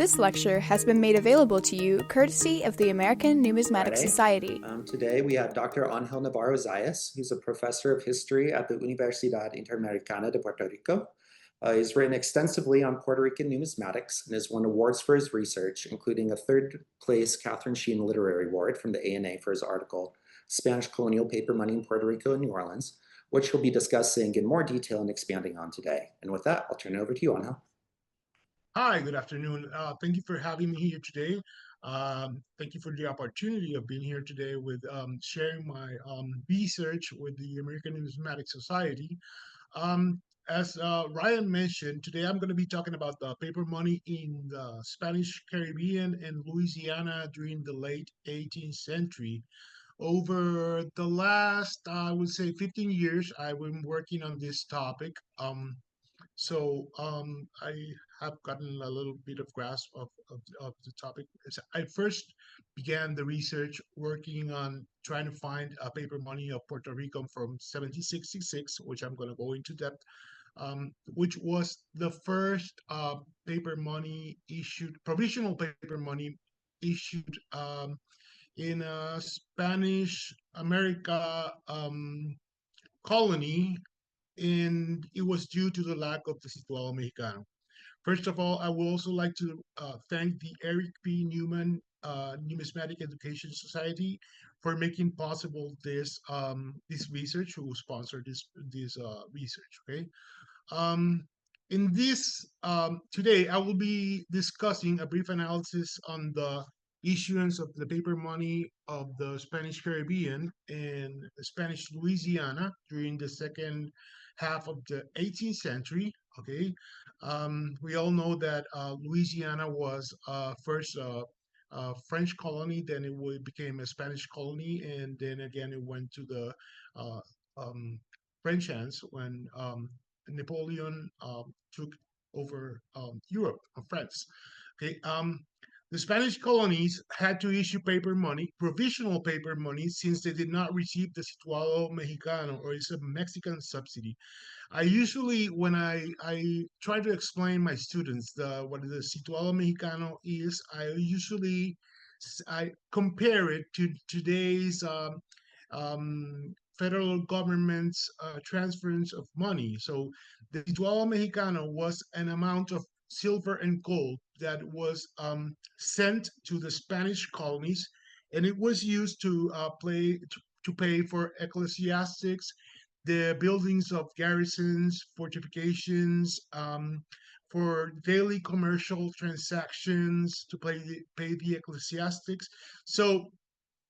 This lecture has been made available to you courtesy of the American Numismatic Friday. Society. Today we have Dr. Angel Navarro Zayas, who's a professor of history at the Universidad Interamericana de Puerto Rico. He's written extensively on Puerto Rican numismatics and has won awards for his research, including a third place Catherine Sheen Literary Award from the ANA for his article, Spanish Colonial Paper Money in Puerto Rico and New Orleans, which we'll be discussing in more detail and expanding on today. And with that, I'll turn it over to you, Angel. Hi, good afternoon. Thank you for having me here today. Thank you for the opportunity of being here today with sharing my research with the American Numismatic Society. As Ryan mentioned, today I'm going to be talking about the paper money in the Spanish Caribbean and Louisiana during the late 18th century. Over the last, I would say, 15 years, I've been working on this topic. I have gotten a little bit of grasp of the topic. I first began the research working on trying to find a paper money of Puerto Rico from 1766, which I'm going to go into depth, which was the first paper money issued, provisional paper money issued in a Spanish America colony, and it was due to the lack of the Situado Mexicano. First of all, I would also like to thank the Eric P. Newman Numismatic Education Society for making possible this research, who sponsored this research. Okay, in this today, I will be discussing a brief analysis on the issuance of the paper money of the Spanish Caribbean and Spanish Louisiana during the second half of the 18th century. Okay, we all know that Louisiana was first a French colony, then became a Spanish colony, and then again it went to the uh, um, French hands when Napoleon took over Europe, France. Okay, the Spanish colonies had to issue paper money, provisional paper money, since they did not receive the Situado Mexicano, or it's a Mexican subsidy. I usually, when I try to explain my students what the Situado Mexicano is, I compare it to today's federal government's transference of money. So the Situado Mexicano was an amount of silver and gold that was sent to the Spanish colonies, and it was used to pay for ecclesiastics, the buildings of garrisons, fortifications, for daily commercial transactions, to pay the ecclesiastics. So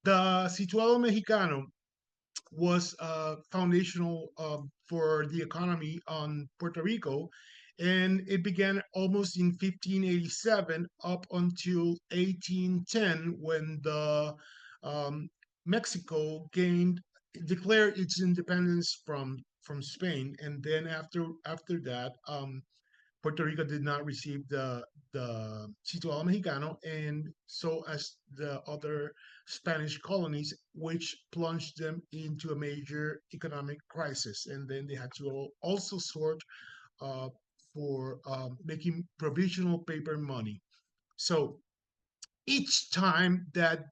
the Situado Mexicano was foundational for the economy on Puerto Rico, and it began almost in 1587 up until 1810, when the Mexico declared its independence from Spain, and then after that, Puerto Rico did not receive the Situado Mexicano, and so as the other Spanish colonies, which plunged them into a major economic crisis. And then they had to also sort uh, for making provisional paper money. So each time that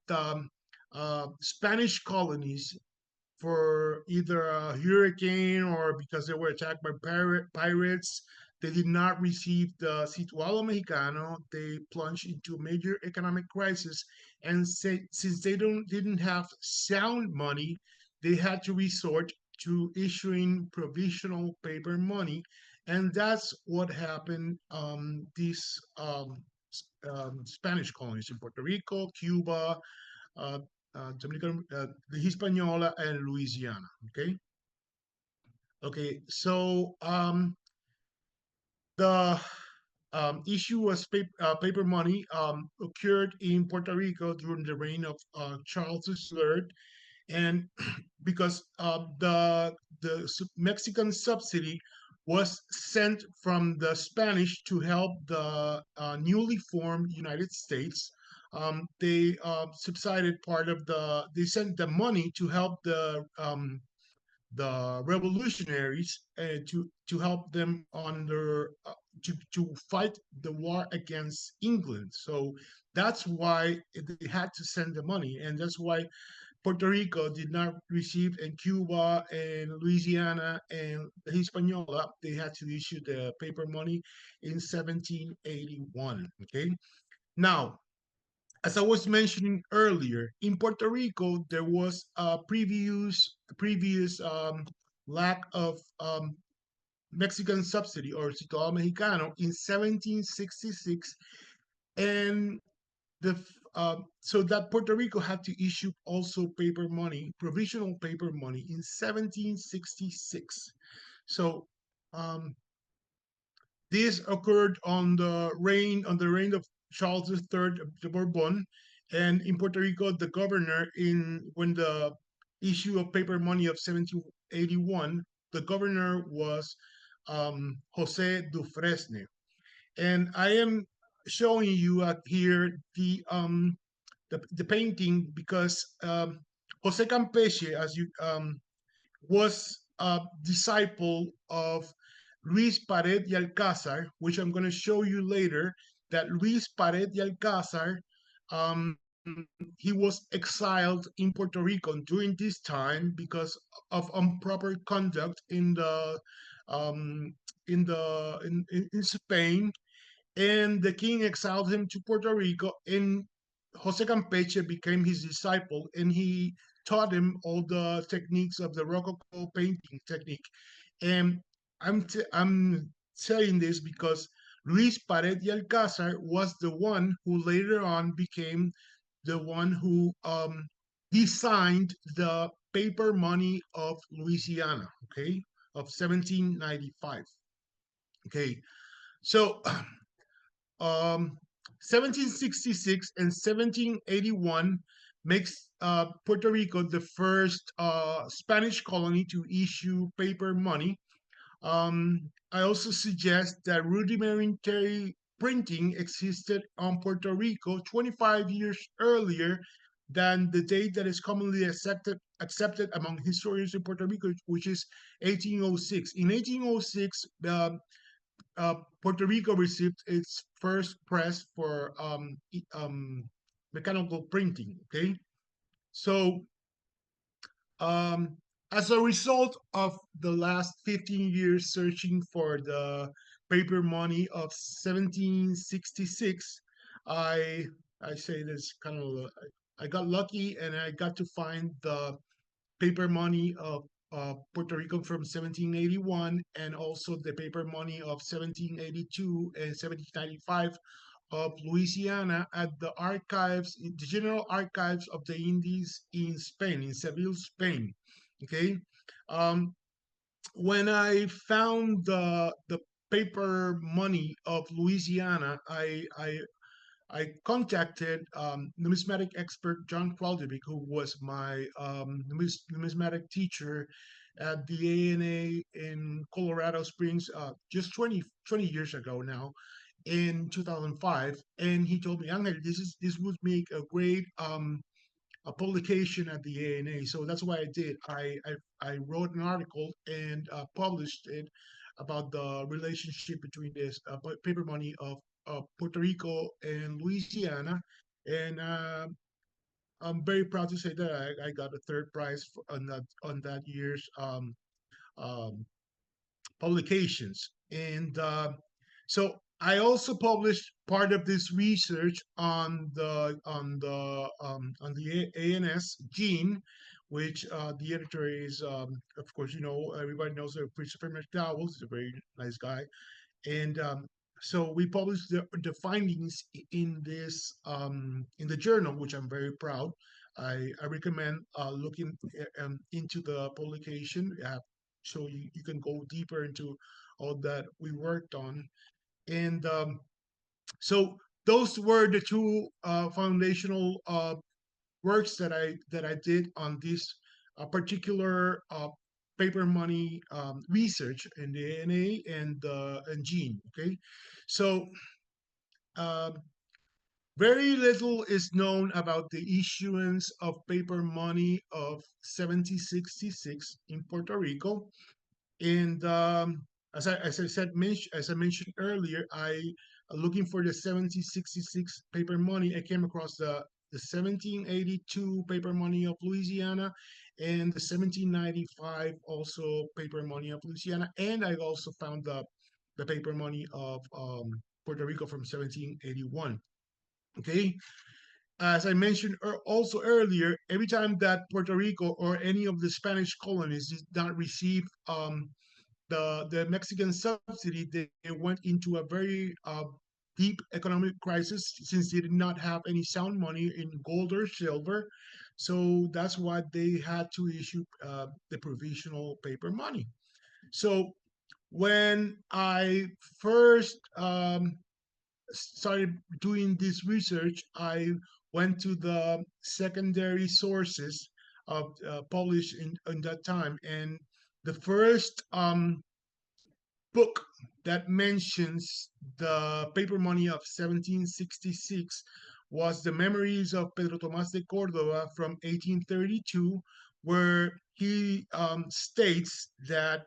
Spanish colonies, for either a hurricane or because they were attacked by pirates, they did not receive the Situado Mexicano. They plunged into a major economic crisis, and since they didn't have sound money, they had to resort to issuing provisional paper money, and that's what happened. These Spanish colonies in Puerto Rico, Cuba, uh, Dominican, the Hispaniola, and Louisiana. Okay. Okay. So the issue was paper money occurred in Puerto Rico during the reign of Charles III, and because the Mexican subsidy was sent from the Spanish to help the newly formed United States. They subsided part of they sent the money to help the revolutionaries, to help them on their to fight the war against England. So that's why they had to send the money, and that's why Puerto Rico did not receive, and Cuba and Louisiana and the Hispaniola, they had to issue the paper money in 1781. Okay. Now, as I was mentioning earlier, in Puerto Rico, there was a previous lack of Mexican subsidy or Situado Mexicano in 1766, and so that Puerto Rico had to issue also paper money, provisional paper money in 1766. So um, this occurred on the reign of Charles III de Bourbon, and in Puerto Rico, the governor in when the issue of paper money of 1781, the governor was Jose Dufresne, and I am showing you here the painting because Jose Campeche, as you was a disciple of Luis Pared y Alcázar, which I'm going to show you later. That Luis Pared y Alcázar, um, he was exiled in Puerto Rico during this time because of improper conduct um, in Spain, and the king exiled him to Puerto Rico, and Jose Campeche became his disciple, and he taught him all the techniques of the Rococo painting technique. And I'm saying this because Luis Pared y Alcázar was the one who later on became the one who designed the paper money of Louisiana, okay, of 1795. Okay, so 1766 and 1781 makes Puerto Rico the first Spanish colony to issue paper money. I also suggest that rudimentary printing existed on Puerto Rico 25 years earlier than the date that is commonly accepted among historians in Puerto Rico, which is 1806. In 1806, Puerto Rico received its first press for mechanical printing. Okay, so um, as a result of the last 15 years searching for the paper money of 1766, I I say this kind of I got lucky and I got to find the paper money of Puerto Rico from 1781 and also the paper money of 1782 and 1795 of Louisiana at the archives, the General Archives of the Indies in Spain, in Seville, Spain. Okay. Um, when I found the paper money of Louisiana, I contacted numismatic expert John Qualdevic, who was my numismatic teacher at the ANA in Colorado Springs just 20 years ago now, in 2005. And he told me, Angel, this would make a great a publication at the ANA. So that's what I did. I wrote an article and published it about the relationship between this paper money of Puerto Rico and Louisiana. And I'm very proud to say that I got a third prize on that year's um, publications. And so I also published part of this research on the ANS gene, which the editor is, of course, you know, everybody knows that Christopher McDowell is a very nice guy, and so we published the findings in this in the journal, which I'm very proud. I recommend looking into the publication, so you can go deeper into all that we worked on. And so those were the two foundational works that I did on this particular paper money research in the ANA and gene. Okay, so uh, very little is known about the issuance of paper money of 1766 in Puerto Rico, and as I mentioned earlier, looking for the 1766 paper money. I came across the 1782 paper money of Louisiana and the 1795 also paper money of Louisiana, and I also found the paper money of Puerto Rico from 1781. Okay, as I mentioned also earlier, every time that Puerto Rico or any of the Spanish colonies did not receive the Mexican subsidy, they went into a very deep economic crisis since they did not have any sound money in gold or silver. So that's why they had to issue the provisional paper money. So when I first started doing this research, I went to the secondary sources of published in that time, and the first book that mentions the paper money of 1766 was the Memories of Pedro Tomás de Córdoba from 1832, where he states that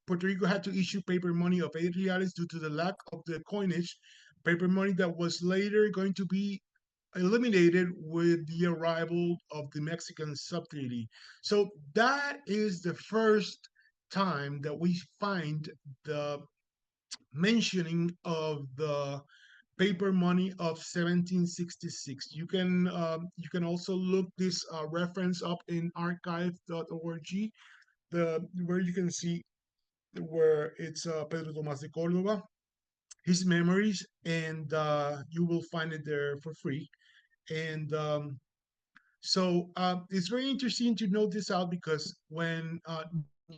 Puerto Rico had to issue paper money of 8 reales due to the lack of the coinage, paper money that was later going to be eliminated with the arrival of the Mexican subsidy. So that is the first time that we find the mentioning of the paper money of 1766. You can also look this reference up in archive.org, the where you can see where it's Pedro Tomás de Córdoba, his memories, and you will find it there for free. And it's very interesting to note this out because when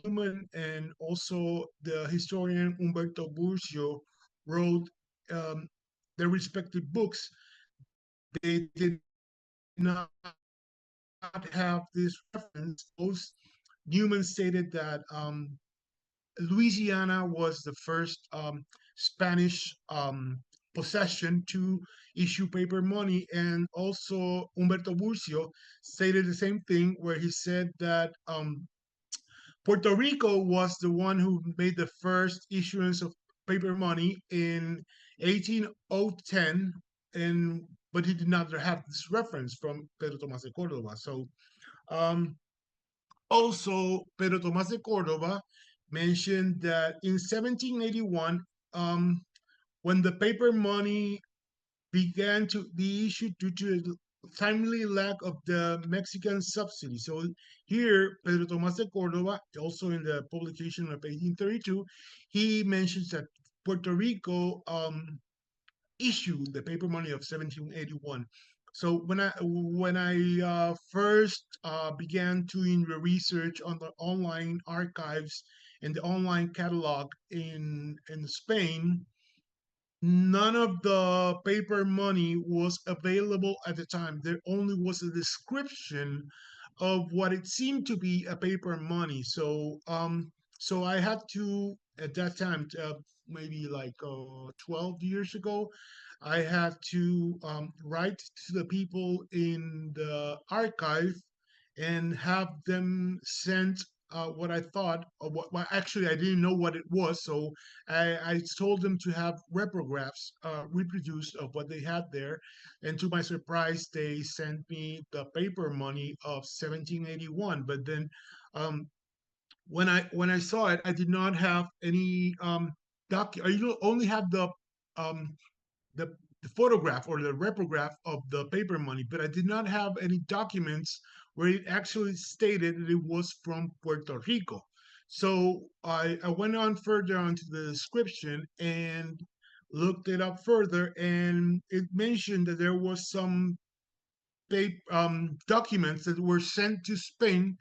Newman and also the historian Umberto Burcio wrote um, their respective books, they did not have this reference. Both Newman stated that Louisiana was the first Spanish possession to issue paper money, and also Humberto Burcio stated the same thing, where he said that Puerto Rico was the one who made the first issuance of paper money in 18010, and but he did not have this reference from Pedro Tomás de Córdoba. So um, also, Pedro Tomás de Córdoba mentioned that in 1781, um, when the paper money began to be issued due to the timely lack of the Mexican subsidy. So here, Pedro Tomás de Córdoba, also in the publication of 1832, he mentions that Puerto Rico issue the paper money of 1781. So when I first began doing the research on the online archives and the online catalog in Spain, none of the paper money was available at the time. There only was a description of what it seemed to be a paper money. So I had to at that time, maybe like 12 years ago, I had to write to the people in the archive and have them send what I thought, or what actually I didn't know what it was. So I told them to have reprographs reproduced of what they had there. And to my surprise, they sent me the paper money of 1781. But then um, when I saw it, I did not have any I only had um, the, the photograph or the reprograph of the paper money, but I did not have any documents where it actually stated that it was from Puerto Rico. So I went on further onto the description and looked it up further, and it mentioned that there was some documents that were sent to Spain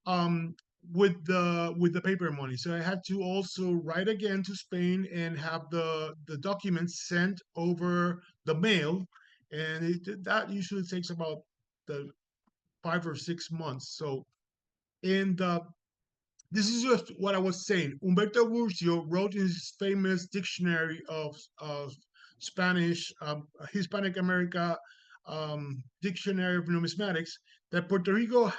um, with the paper money. So I had to also write again to Spain and have the documents sent over the mail, and that usually takes about the 5 or 6 months. So, and this is just what I was saying. Umberto Burcio wrote in his famous dictionary of Spanish, Hispanic America Dictionary of Numismatics, that Puerto Rico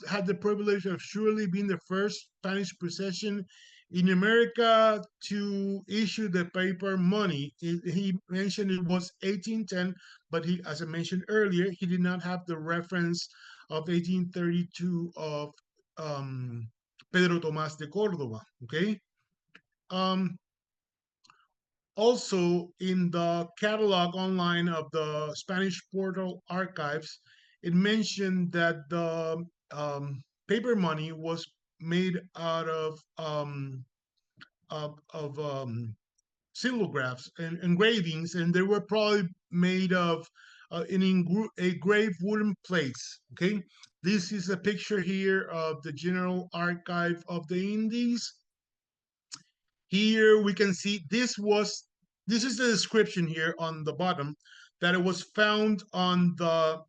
had the privilege of surely being the first Spanish possession in America to issue the paper money. He mentioned it was 1810, but he, as I mentioned earlier, he did not have the reference of 1832 of Pedro Tomás de Córdoba. Okay. Um, Also, in the catalog online of the Spanish Portal Archives, it mentioned that the paper money was made out of xylographs and engravings, and they were probably made of engraved wooden plates. Okay, this is a picture here of the General Archive of the Indies. Here we can see this is the description here on the bottom, that it was found on the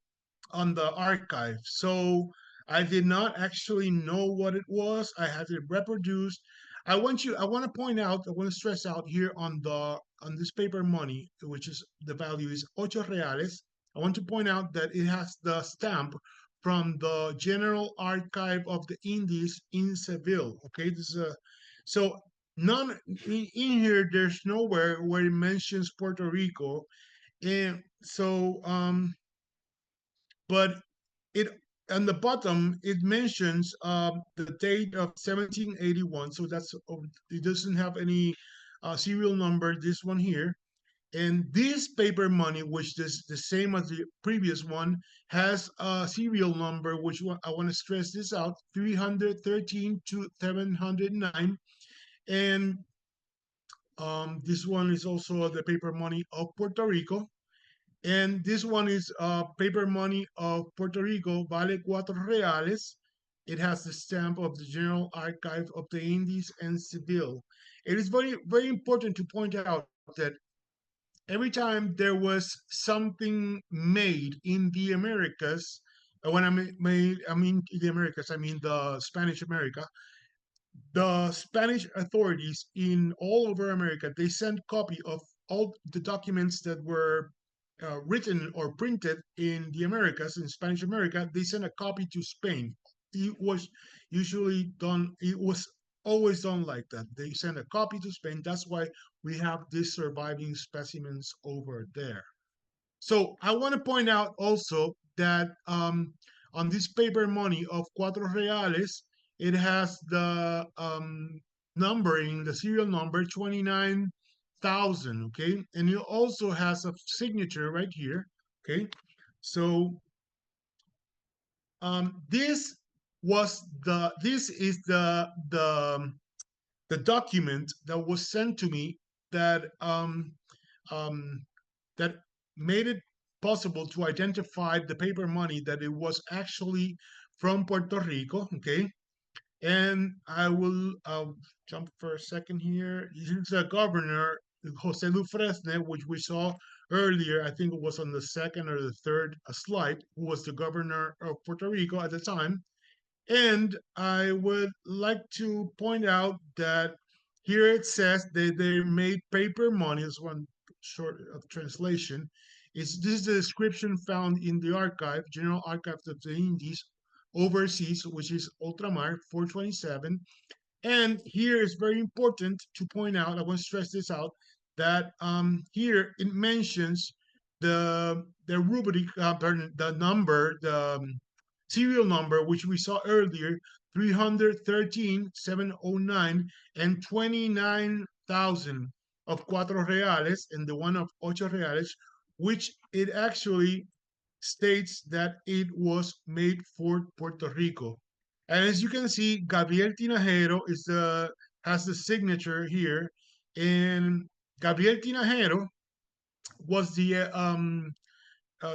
archive. So I did not actually know what it was. I had it reproduced. I want to point out, I want to stress out here on this paper money, which is the value is ocho reales. I want to point out that it has the stamp from the General Archive of the Indies in Seville. Okay, this is a so none in here. There's nowhere where it mentions Puerto Rico, and so but it on the bottom it mentions the date of 1781. So that's it doesn't have any serial number. This one here, and this paper money, which is the same as the previous one, has a serial number, which I want to stress this out: 313 to 709, and this one is also the paper money of Puerto Rico. And this one is paper money of Puerto Rico, vale cuatro reales. It has the stamp of the General Archive of the Indies and Seville. It is very, very important to point out that every time there was something made in the Americas, when I mean the Americas, I mean the Spanish America, the Spanish authorities in all over America, they sent copy of all the documents that were written or printed in the Americas, in Spanish America. They sent a copy to Spain. It was usually done, it was always done like that. They sent a copy to Spain. That's why we have these surviving specimens over there. So I want to point out also that on this paper money of cuatro reales, it has the numbering, the serial number 29,000. Okay, and it also has a signature right here. Okay, so this is the document that was sent to me that um, that made it possible to identify the paper money, that it was actually from Puerto Rico. Okay, and I will jump for a second here. Here's the governor, Jose Lufresne, which we saw earlier. I think it was on the second or the third slide, who was the governor of Puerto Rico at the time. And I would like to point out that here it says that they made paper money. This one short of translation. This is the description found in the archive, General Archive of the Indies, overseas, which is Ultramar 427. And here is very important to point out, I want to stress this out, that here it mentions the rubric, the number, the serial number, which we saw earlier, 313, 709, and 29,000 of cuatro reales, and the one of ocho reales, which it actually states that it was made for Puerto Rico. And as you can see, Gabriel Tinajero has the signature here, and Gabriel Tinajero was the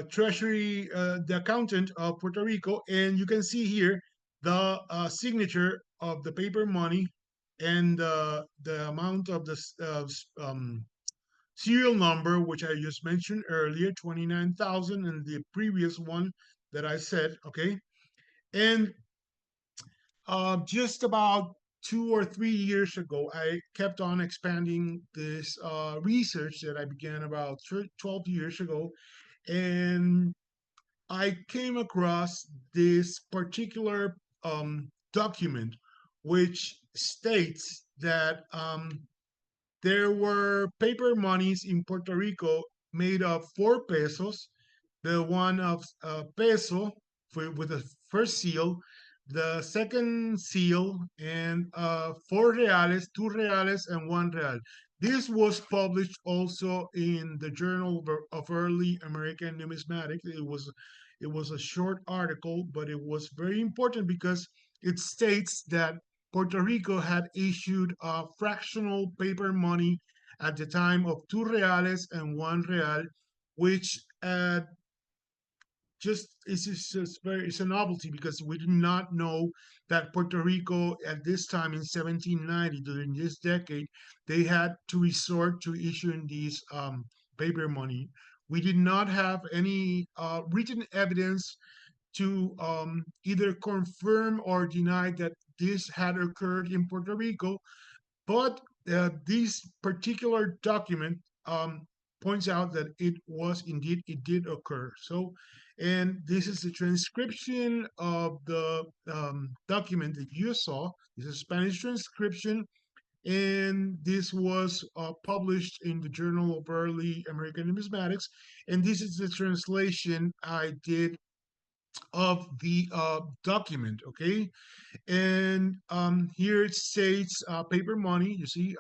Treasury, the accountant of Puerto Rico, and you can see here the signature of the paper money and the amount of the serial number, which I just mentioned earlier, 29,000, and the previous one that I said, okay? And just about 2 or 3 years ago, I kept on expanding this research that I began about 12 years ago. And I came across this particular document, which states that there were paper monies in Puerto Rico made of 4 pesos, the one of peso with the first seal, the second seal, and 4 reales, 2 reales, and 1 real. This was published also in the Journal of Early American Numismatics. It was a short article, but it was very important because it states that Puerto Rico had issued a fractional paper money at the time of 2 reales and 1 real, which it's a novelty because we did not know that Puerto Rico at this time in 1790, during this decade, they had to resort to issuing these paper money. We did not have any written evidence to either confirm or deny that this had occurred in Puerto Rico, but this particular document points out that it did occur. So, and this is the transcription of the document that you saw. This is a Spanish transcription, and this was published in the Journal of Early American Numismatics. And this is the translation I did of the document. Okay, and here it states paper money. You see,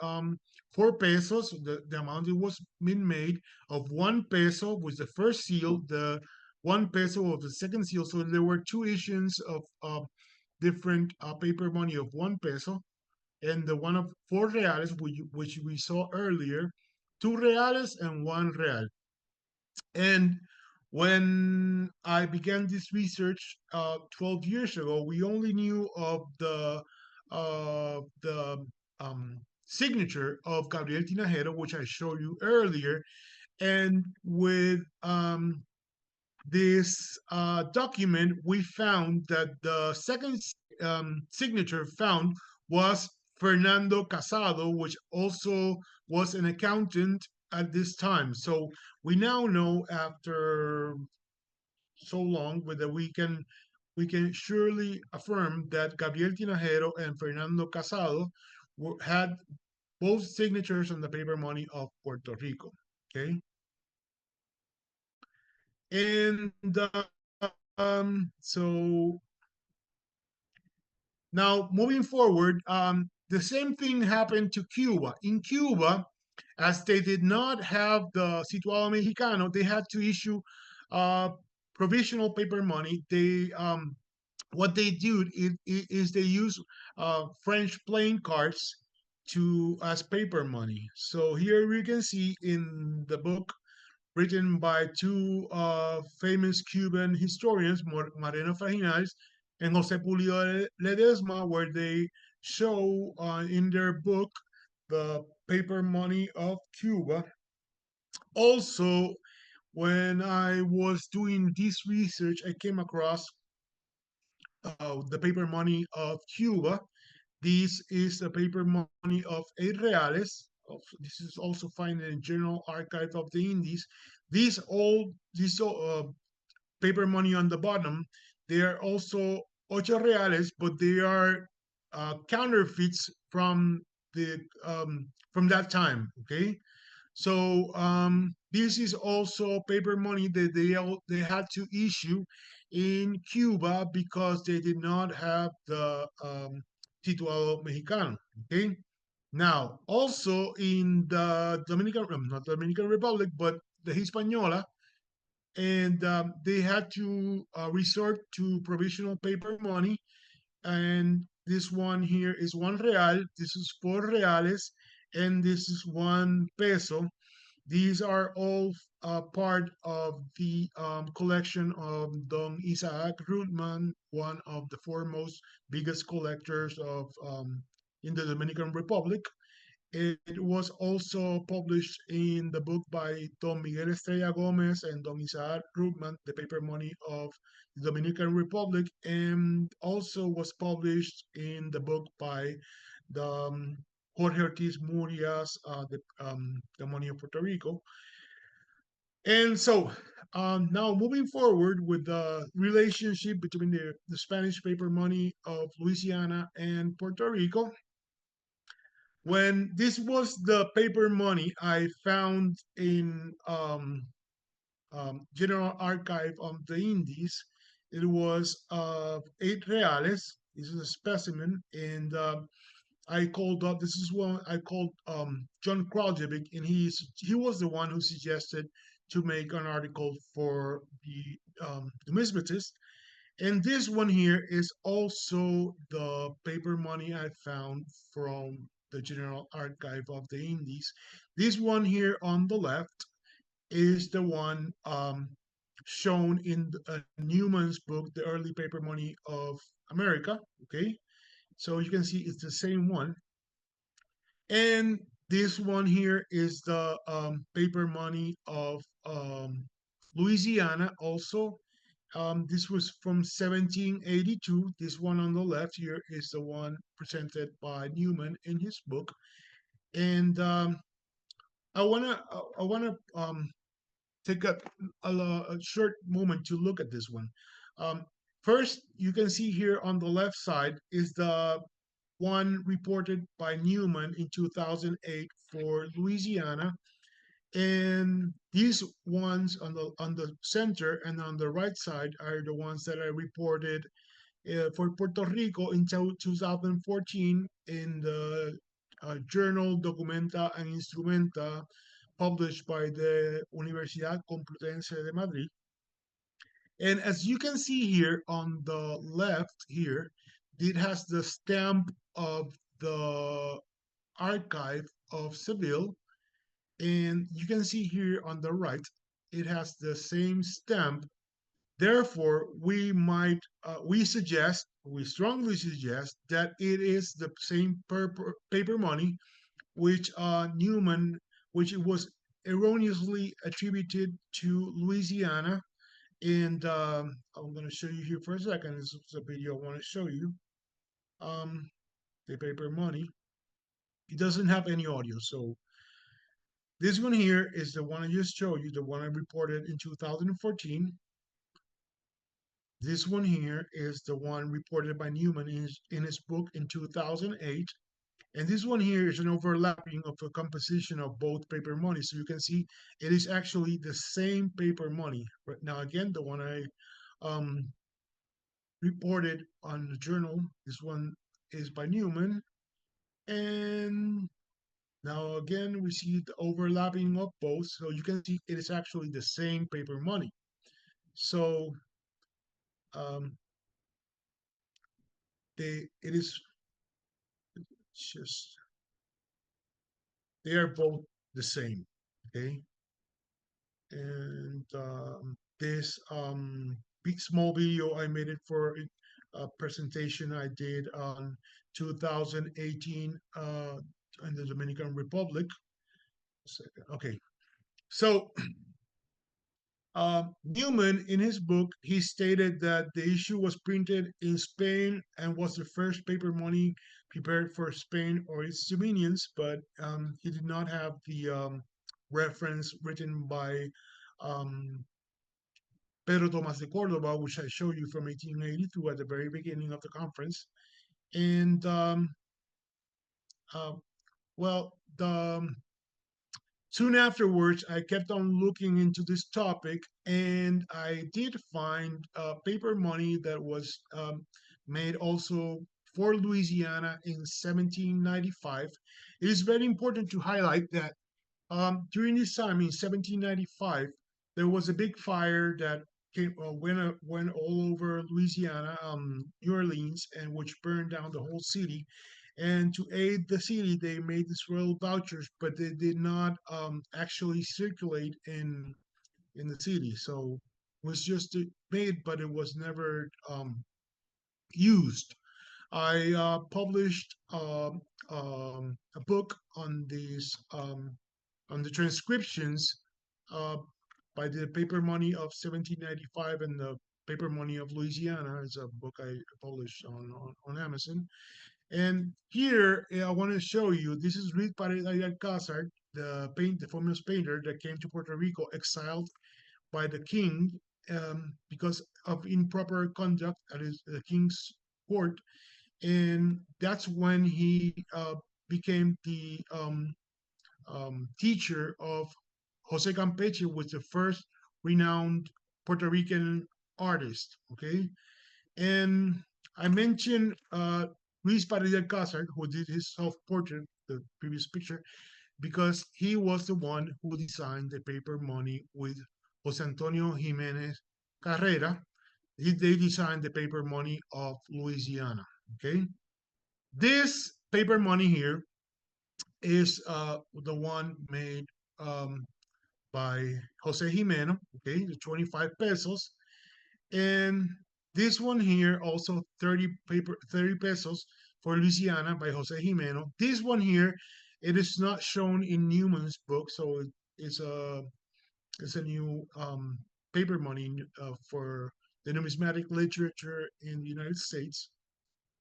4 pesos, the amount it was been made of 1 peso was the first seal, the 1 peso of the second seal. So there were two issues of different paper money of 1 peso, and the one of 4 reales, which we saw earlier, 2 reales and 1 real. And when I began this research 12 years ago, we only knew of the signature of Gabriel Tinajero, which I showed you earlier. And with this document, we found that the second signature found was Fernando Casado, which also was an accountant at this time. So we now know, after so long, that we can surely affirm that Gabriel Tinajero and Fernando Casado had both signatures on the paper money of Puerto Rico. Okay, and so now moving forward, the same thing happened to Cuba. In Cuba, as they did not have the Situado Mexicano, they had to issue uh, provisional paper money. They what they do is they use French playing cards to as paper money. So here we can see in the book written by two famous Cuban historians, Mariano Fajinales and Jose Pulido Ledesma, where they show in their book the paper money of Cuba. Also, when I was doing this research, I came across the paper money of Cuba. This is the paper money of 8 reales. This is also found in the General Archive of the Indies. These paper money on the bottom, they are also 8 reales, but they are counterfeits from that time. Okay, so this is also paper money that they had to issue in Cuba because they did not have the Tituado Mexicano. Okay. Now, also in the not Dominican Republic, but the Hispaniola, and they had to resort to provisional paper money. And this one here is 1 real, this is 4 reales, and this is 1 peso. These are all part of the collection of Don Isaac Rutman, one of the foremost biggest collectors of in the Dominican Republic. It was also published in the book by Don Miguel Estrella Gomez and Don Isaac Rutman, The Paper Money of the Dominican Republic, and also was published in the book by the Jorge Ortiz Murias, The Money of Puerto Rico. And so now moving forward with the relationship between the Spanish paper money of Louisiana and Puerto Rico. When this was the paper money I found in General Archive of the Indies, it was 8 reales. This is a specimen, and I called up. This is one I called John Kraljevic, and he was the one who suggested to make an article for the numismatist. And this one here is also the paper money I found from the General Archive of the Indies. This one here on the left is the one shown in Newman's book, The Early Paper Money of America. Okay, so you can see it's the same one. And this one here is the paper money of Louisiana also. This was from 1782. This one on the left here is the one presented by Newman in his book. And I wanna take a short moment to look at this one. Um, First, you can see here on the left side is the one reported by Newman in 2008 for Louisiana, and these ones on the center and on the right side are the ones that I reported for Puerto Rico in 2014 in the journal Documenta and Instrumenta, published by the Universidad Complutense de Madrid. And as you can see here on the left here, it has the stamp of the archive of Seville. And you can see here on the right, it has the same stamp. Therefore, we strongly suggest that it is the same paper money which Newman, which it was erroneously attributed to Louisiana. And I'm going to show you here for a second. This is a video I want to show you. Um, the paper money. It doesn't have any audio, so this one here is the one I just showed you, the one I reported in 2014. This one here is the one reported by Newman in his book in 2008. And this one here is an overlapping of the composition of both paper money. So you can see it is actually the same paper money. But now again, the one I um, reported on the journal, this one is by Newman. And now again, we see the overlapping of both. So you can see it is actually the same paper money. So um, it is just, they are both the same, okay? And this big small video I made it for a presentation I did on 2018 in the Dominican Republic. Okay, so Newman, in his book, he stated that the issue was printed in Spain and was the first paper money prepared for Spain or its dominions, but he did not have the reference written by um, Pedro Tomas de Cordova, which I showed you from 1882 at the very beginning of the conference. And uh, well, soon afterwards, I kept on looking into this topic, and I did find paper money that was made also for Louisiana in 1795. It is very important to highlight that during this time in 1795, there was a big fire that went all over Louisiana, New Orleans, and which burned down the whole city. And to aid the city, they made these royal vouchers, but they did not actually circulate in the city. So it was just made, but it was never used. I published a book on the transcriptions uh, by the paper money of 1795 and the paper money of Louisiana. Is a book I published on Amazon. And here I want to show you, this is Luis Paredes Alcázar, the famous painter that came to Puerto Rico, exiled by the king because of improper conduct at the king's court. And that's when he became the teacher of Jose Campeche, was the first renowned Puerto Rican artist. Okay, and I mentioned Luis Paredes Alcázar, who did his self-portrait, the previous picture, because he was the one who designed the paper money with Jose Antonio Jimenez Carrera. They designed the paper money of Louisiana. Okay, this paper money here is the one made um, by Jose Jimeno. Okay, the 25 pesos, and this one here also 30 pesos for Louisiana by Jose Jimeno. This one here, it is not shown in Newman's book, so it's a it's a new paper money for the numismatic literature in the United States.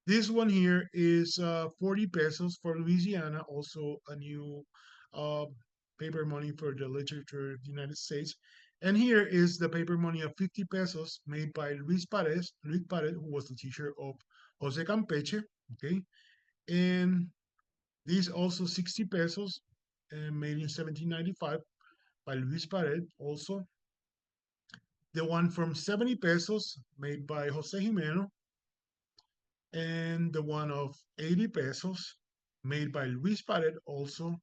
This one here is 40 pesos for Louisiana, also a new uh, paper money for the literature of the United States. And here is the paper money of 50 pesos made by Luis Paredes, who was the teacher of Jose Campeche. Okay. And these also 60 pesos made in 1795 by Luis Paredes also. The one from 70 pesos made by Jose Jimeno, and the one of 80 pesos made by Luis Pared also,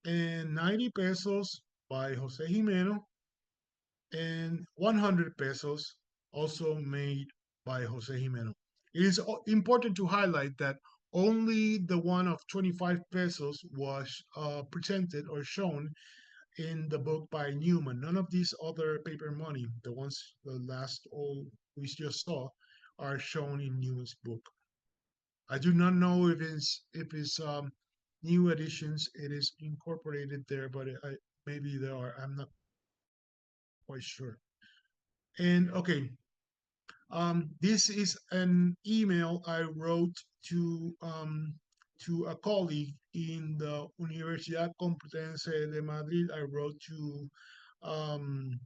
and 90 pesos by Jose Jimeno, and 100 pesos also made by Jose Jimeno. It is important to highlight that only the one of 25 pesos was presented or shown in the book by Newman. None of these other paper money, the ones the last all we just saw, are shown in Newman's book. I do not know if it's new editions it is incorporated there, but maybe there are. I'm not quite sure. And okay, this is an email I wrote to a colleague in the Universidad Complutense de Madrid. I wrote to um,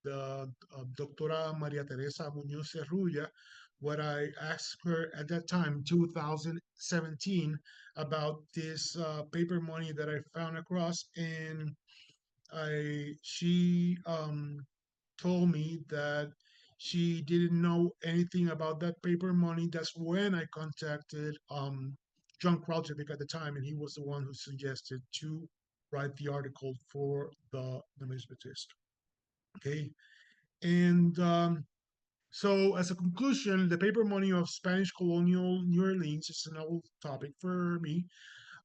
the Doctora Maria Teresa Muñoz Cerrulla, what I asked her at that time, 2017, about this paper money that I found across, and she told me that she didn't know anything about that paper money. That's when I contacted John Krautevik at the time, and he was the one who suggested to write the article for the numismatist. Okay, and so, as a conclusion, the paper money of Spanish colonial New Orleans is an old topic for me.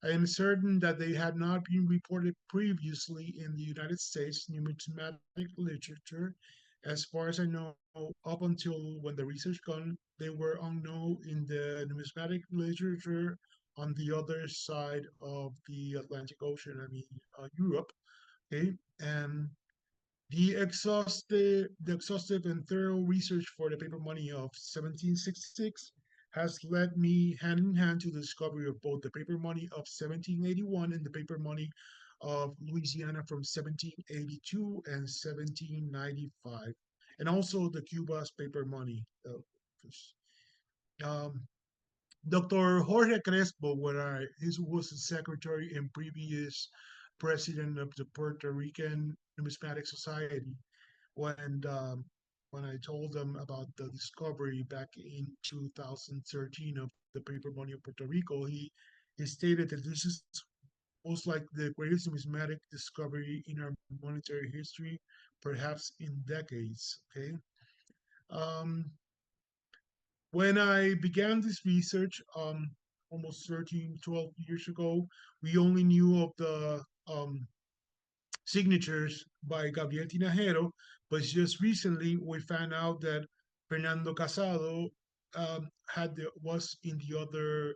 I am certain that they had not been reported previously in the United States numismatic literature. As far as I know, up until when the research done, they were unknown in the numismatic literature on the other side of the Atlantic Ocean, I mean, Europe. Okay, and the exhaustive and thorough research for the paper money of 1766 has led me hand in hand to the discovery of both the paper money of 1781 and the paper money of Louisiana from 1782 and 1795, and also the Cuba's paper money. Um, Dr. Jorge Crespo, he was the secretary and previous president of the Puerto Rican Numismatic Society, when when I told them about the discovery back in 2013 of the paper money of Puerto Rico, he stated that this is most like the greatest numismatic discovery in our monetary history, perhaps in decades. Okay. Um, when I began this research, almost 13, 12 years ago, we only knew of the signatures by Gabriel Tinajero, but just recently we found out that Fernando Casado was in the other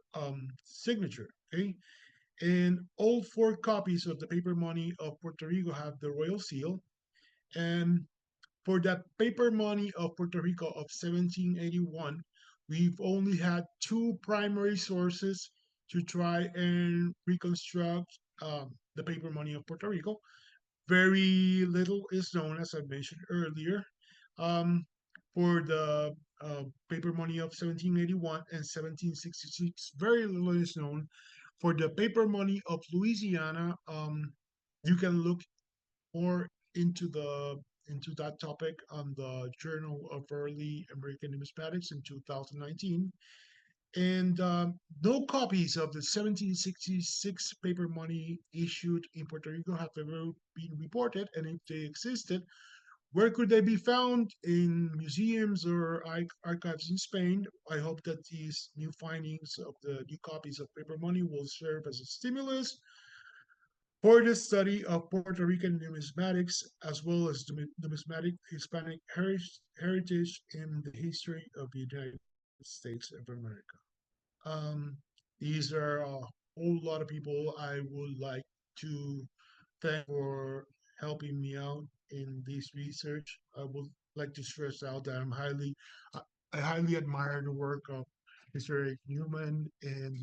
signature. Okay, and all four copies of the paper money of Puerto Rico have the royal seal, and for that paper money of Puerto Rico of 1781, we've only had two primary sources to try and reconstruct the paper money of Puerto Rico. Very little is known, as I mentioned earlier, um, for the paper money of 1781 and 1766. Very little is known for the paper money of Louisiana, you can look more into that topic on the Journal of Early American Numismatics in 2019. And no copies of the 1766 paper money issued in Puerto Rico have ever been reported. And if they existed, where could they be found? In museums or archives in Spain? I hope that these new findings of the new copies of paper money will serve as a stimulus for the study of Puerto Rican numismatics as well as numismatic Hispanic heritage in the history of the United States of America. Um, these are a whole lot of people I would like to thank for helping me out in this research. I would like to stress out that I highly admire the work of Mr. Eric Newman, and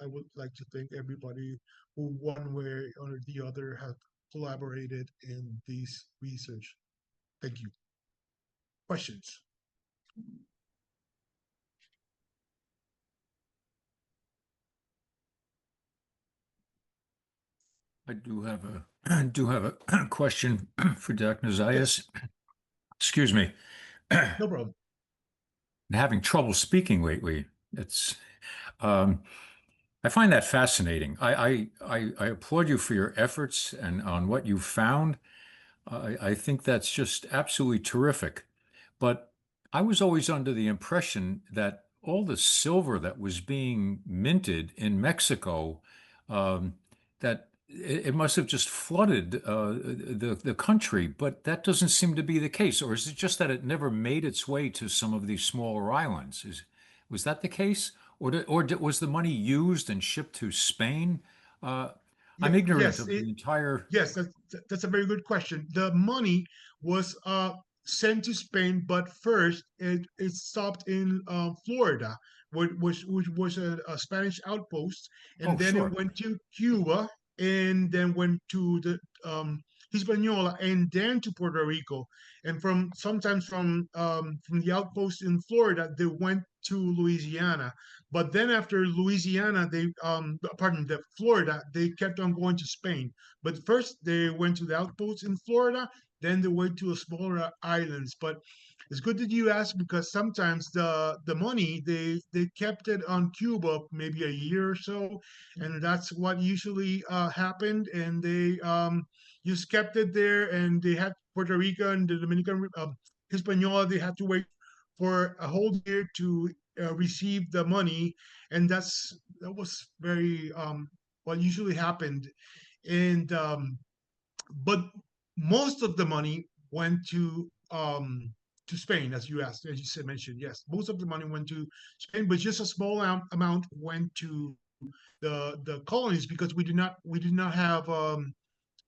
I would like to thank everybody who, one way or the other, have collaborated in this research. Thank you. Questions? I do have a do have a question for Dr. Zayas. Yes, Excuse me. I'm no problem. having trouble speaking lately. It's I find that fascinating. I applaud you for your efforts and on what you found. I think that's just absolutely terrific. But I was always under the impression that all the silver that was being minted in Mexico, um, that it must have just flooded the country. But that doesn't seem to be the case. Or is it just that it never made its way to some of these smaller islands? Was that the case? Was the money used and shipped to Spain? Uh, Yeah, I'm ignorant yes, of the entire. yes, that's a very good question. The money was sent to Spain, but first it stopped in Florida, which was a Spanish outpost, and Oh, then it sure. went to Cuba, and then went to the Hispaniola, and then to Puerto Rico, and sometimes from the outpost in Florida, they went to Louisiana. But then after Louisiana, the Florida, they kept on going to Spain. But first they went to the outposts in Florida, then they went to a smaller islands. But it's good that you asked, because sometimes the money they kept it on Cuba maybe a year or so, and that's what usually happened. And they just kept it there, and they had Puerto Rico and the Dominican Hispaniola. They had to wait for a whole year to receive the money, and that was very what usually happened. And but most of the money went to Spain, as you asked, as you said, mentioned. Yes, most of the money went to Spain, but just a small amount went to the colonies, because we did not have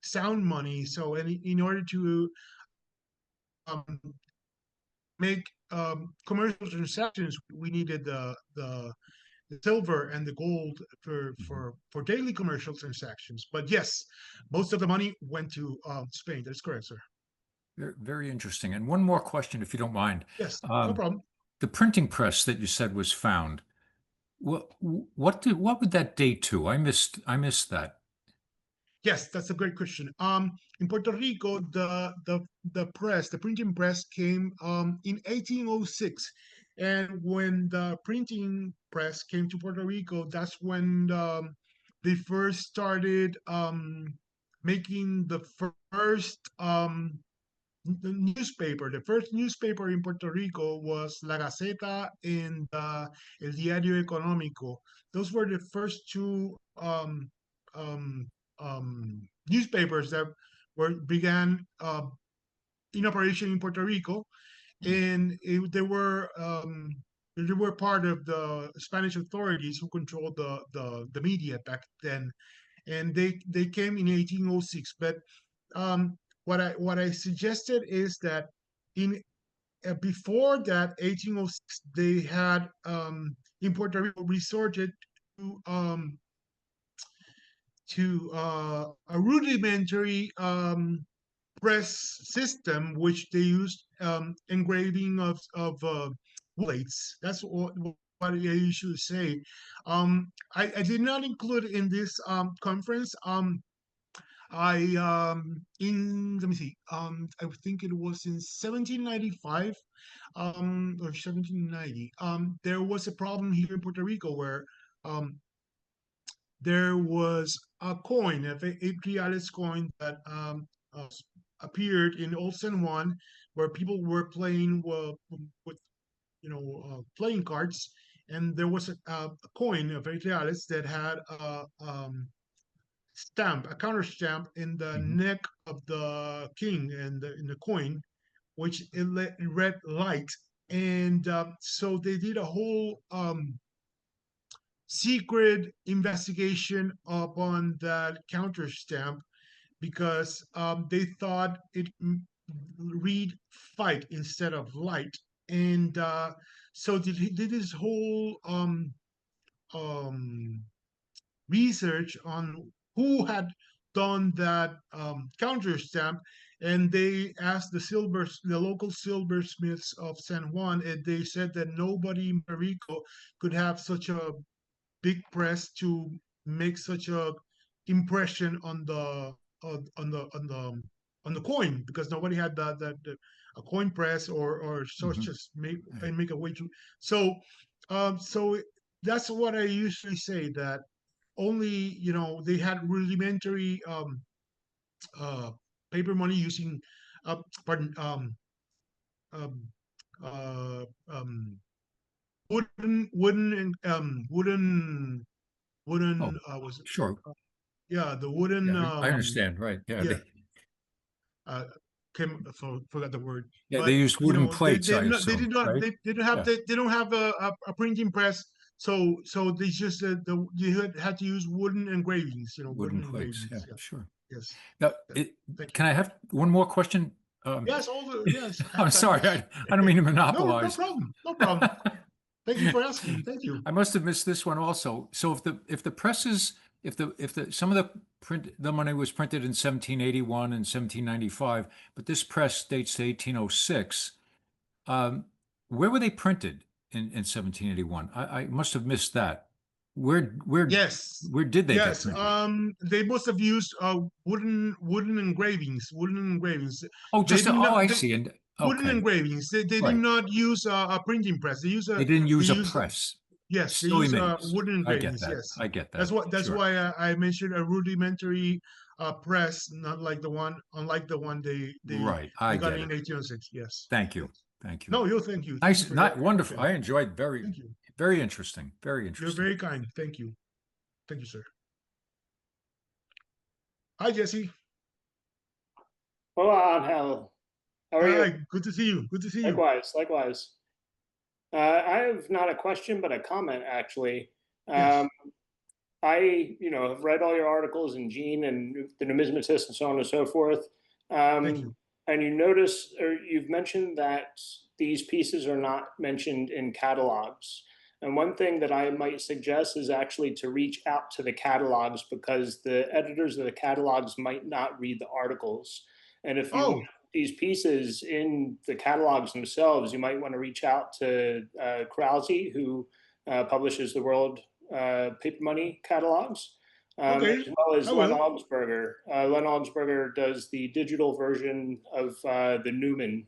sound money. So in order to um, make commercial transactions, we needed the silver and the gold Mhm. for daily commercial transactions. But yes, most of the money went to Spain. That's correct, sir. Very interesting. And one more question, if you don't mind. Yes, no Um, problem. the printing press that you said was found. What would that date to? I missed that. Yes, that's a great question. In Puerto Rico, the printing press came in 1806, and when the printing press came to Puerto Rico, that's when they first started making the first the newspaper. The first newspaper in Puerto Rico was La Gaceta and El Diario Económico. Those were the first two newspapers that began in operation in Puerto Rico, and they were part of the Spanish authorities who controlled the media back then, and they came in 1806. But what I suggested is that in before that 1806, they had in Puerto Rico resorted to a rudimentary press system, which they used engraving of plates. That's what what I usually say. I did not include in this conference. I in let me see. I think it was in 1795 or 1790. There was a problem here in Puerto Rico where um there was a coin, a eight reales coin that uh, appeared in Old San Juan, where people were playing with playing cards, and there was a coin of eight reales that had a stamp, a counter stamp in the Mhm. neck of the king and in the coin, which it read light, and so they did a whole secret investigation upon that counter stamp because they thought it read fight instead of light, and so did this whole um, research on who had done that counter stamp, and they asked the local silversmiths of San Juan, and they said that nobody in Puerto Rico could have such a big press to make such a impression on the on the coin, because nobody had a coin press or such Mhm. as make Right. and make a way to so so that's what I usually say, that only they had rudimentary uh paper money using pardon um uh um wooden and Oh, wooden was sure. yeah, the wooden Yeah, I understand. Right. Yeah. yeah, uh forgot the word, Yeah, they but used wooden plates, I they assume, did not right? they didn't have Yeah, they don't have a printing press, so they just you had to use wooden engravings, wooden wooden plates. engravings. Yeah, Yeah. sure. Yes. Now, Yes. Thank you. can I have one more question? Um, Yes, all the yes, I'm have that, sorry, yes. I don't mean to No monopolize. problem, no problem. Thank you for asking. Thank you. I must have missed this one also. So if the presses if the some of the money was printed in 1781 and 1795, but this press dates to 1806. Um, where were they printed in 1781? I must have missed that. Where where Yes, where did they get yes. printed? They must have used wooden engravings. Wooden engravings. Oh, They just did oh, not. I see. And Wooden okay, engravings. They did right. not use a printing press. They didn't They use a use press. yes. They Silly use me. wooden I get engravings. that. Yes, I get that. that's Sure. why I mentioned a rudimentary press, not like the one, unlike the one Right. they I got get in it. 1806. Yes, Thank yes. you. Thank you. No, you. Thank you. Thank you Nice, for not that wonderful. question. I enjoyed Thank you. very interesting. Very You're interesting. very kind. Thank you. Thank you, sir. Hi, Jesse. Hola, Angel. How are you? Hi. Good to see you. Good to see you. Likewise, likewise. I have not a question, but a comment, actually. Yes. Um, I have read all your articles in Gene and the numismatist and so on and so forth. Thank you. And you notice, or you've mentioned that these pieces are not mentioned in catalogs. And one thing that I might suggest is actually to reach out to the catalogs, because the editors of the catalogs might not read the articles. And if you want Oh, these pieces in the catalogs themselves, you might want to reach out to Krause, who publishes the World Paper Money catalogs, okay. as well as I Len will. Augsburger. Len Augsburger does the digital version of the Newman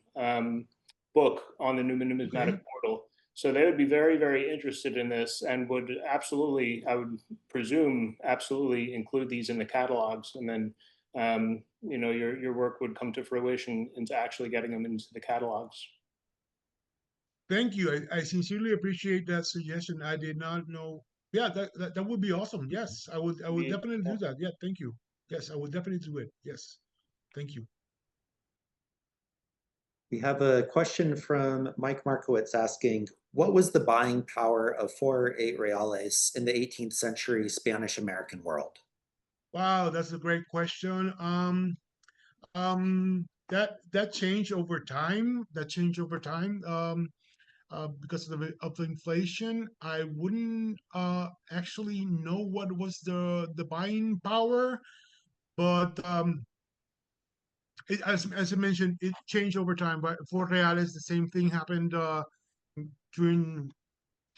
book on the Newman Okay. Numismatic Portal. So they would be very, very interested in this, and would absolutely, I would presume, absolutely include these in the catalogs, and then your work would come to fruition into actually getting them into the catalogs. Thank you. I sincerely appreciate that suggestion. I did not know. Yeah, that would be awesome. Yes, I would Indeed. definitely Yeah. do that. Yeah, thank you. Yes, I would definitely do it. Yes. Thank you. We have a question from Mike Markowitz asking, what was the buying power of 4 or 8 reales in the 18th century Spanish American world? Wow, that's a great question. That changed over time. That changed over time. Because of the inflation, I wouldn't actually know what was the buying power, but as I mentioned, it changed over time. But for reales, the same thing happened during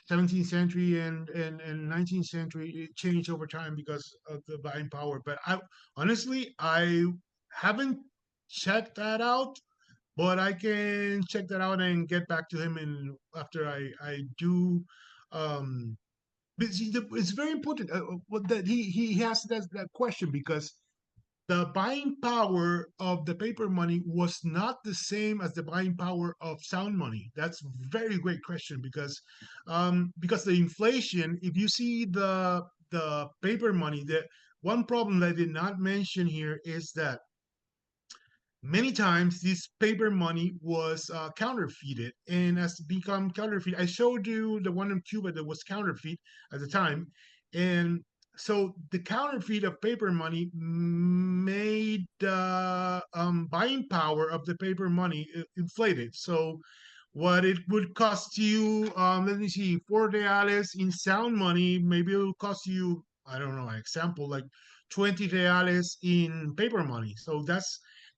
17th century and 19th century, it changed over time because of the buying power. But I honestly, I haven't checked that out, but I can check that out and get back to him. And after I do, um, but it's very important that he has that question, because the buying power of the paper money was not the same as the buying power of sound money. That's very great question, because the inflation, if you see the paper money, the one problem that I did not mention here is that many times this paper money was counterfeited, and has become counterfeit. I showed you the one in Cuba that was counterfeit at the time. And so the counterfeit of paper money made the buying power of the paper money inflated. So what it would cost you, let me see, 4 reales in sound money, maybe it will cost you, I don't know, an example, like 20 reales in paper money. So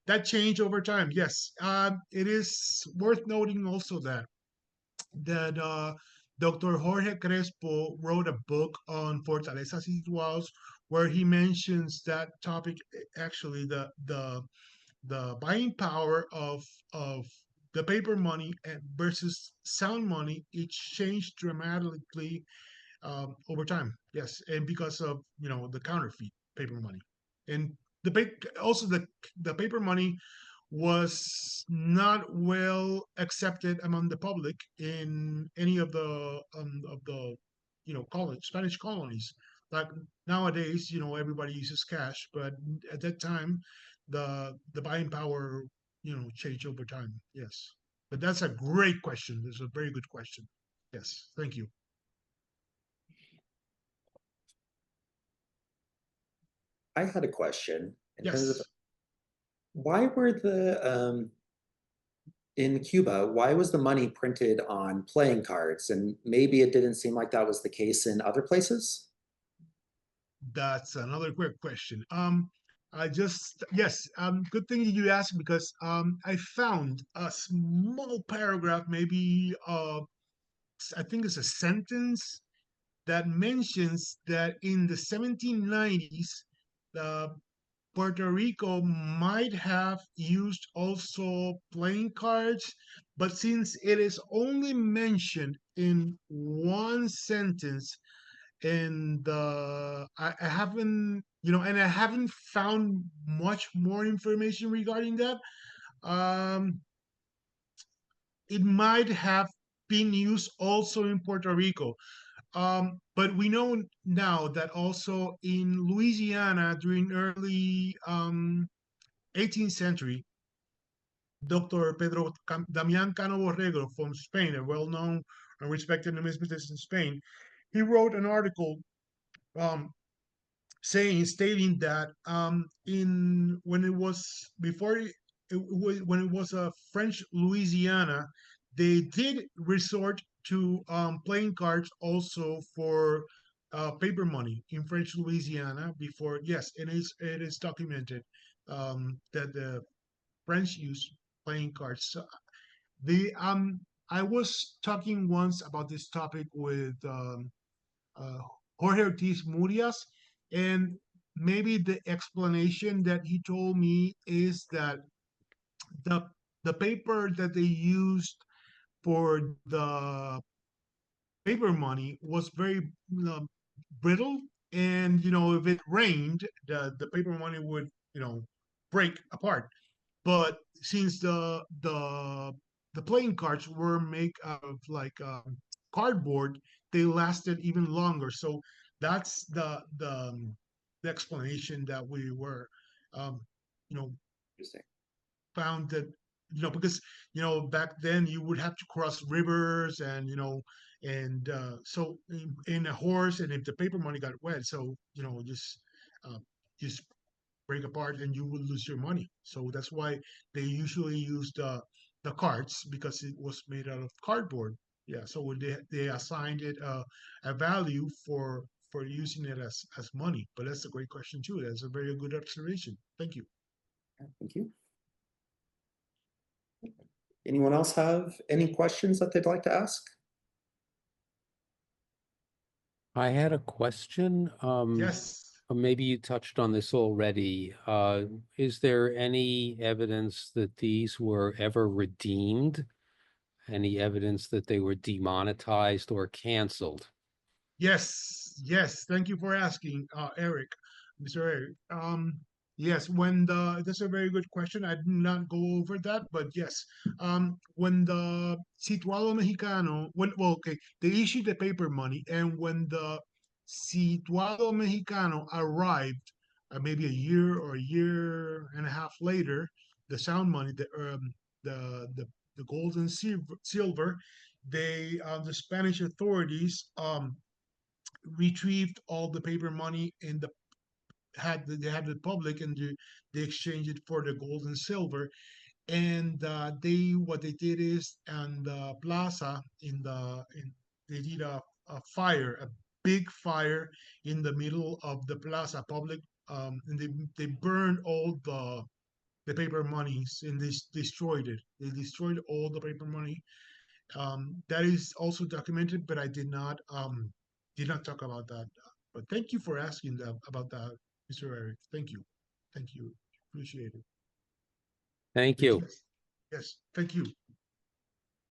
that changed over time. Yes, it is worth noting also that Dr. Jorge Crespo wrote a book on fortalezas y rituals, where he mentions that topic. Actually, the buying power of the paper money versus sound money, it changed dramatically over time. Yes, and because of the counterfeit paper money, and also the paper money was not well accepted among the public in any of the college Spanish colonies. Like nowadays, everybody uses cash, but at that time, the buying power changed over time. Yes, but that's a great question. It's a very good question. Yes, thank you. I had a question in terms of Yes. why were in Cuba, why was the money printed on playing cards? And maybe it didn't seem like that was the case in other places. That's another great question. Yes, good thing you asked, because I found a small paragraph, maybe I think it's a sentence that mentions that in the 1790s, the Puerto Rico might have used also playing cards, but since it is only mentioned in one sentence, and I haven't, and I haven't found much more information regarding that. Um, it might have been used also in Puerto Rico. But we know now that also in Louisiana during early 18th century, Dr. Damian Cano Borrego from Spain, a well-known and respected numismatist in Spain, he wrote an article um, stating that in when it was before when it was a French Louisiana, they did resort to playing cards also for paper money in French Louisiana before. Yes, it is documented that the French used playing cards. So the I was talking once about this topic with uh, Jorge Ortiz Murias, and maybe the explanation that he told me is that the the paper that they used for the paper money was very brittle, and if it rained, the paper money would break apart. But since the playing cards were made out of like cardboard, they lasted even longer. So that's the explanation that we were um, you know Interesting. found that because back then you would have to cross rivers, and and so in a horse, and if the paper money got wet, so uh, just break apart and you will lose your money. So that's why they usually use the cards, because it was made out of cardboard. Yeah, so they assigned it a value for using it as money. But that's a great question too. That's a very good observation. Thank you. Thank you. Anyone else have any questions that they'd like to ask? I had a question. Yes. Maybe you touched on this already. Is there any evidence that these were ever redeemed? Any evidence that they were demonetized or canceled? Yes, yes. Thank you for asking, Eric, Mr. Eric. Yes, when the that's a very good question. I did not go over that, but yes, when the Situado Mexicano, okay, they issued the paper money, and when the Situado Mexicano arrived, maybe a year or a year and a half later, the sound money, the gold and silver, the Spanish authorities retrieved all the paper money in the they had the public, and they exchanged it for the gold and silver. And they what they did is, on the plaza, they did a fire, a big fire in the middle of the plaza public, and they burned all the paper monies, and they destroyed it. They destroyed all the paper money. That is also documented, but I did not talk about that. But thank you for asking about that, Mr. Eric. Thank you, appreciate it. Thank But you. yes, yes, thank you.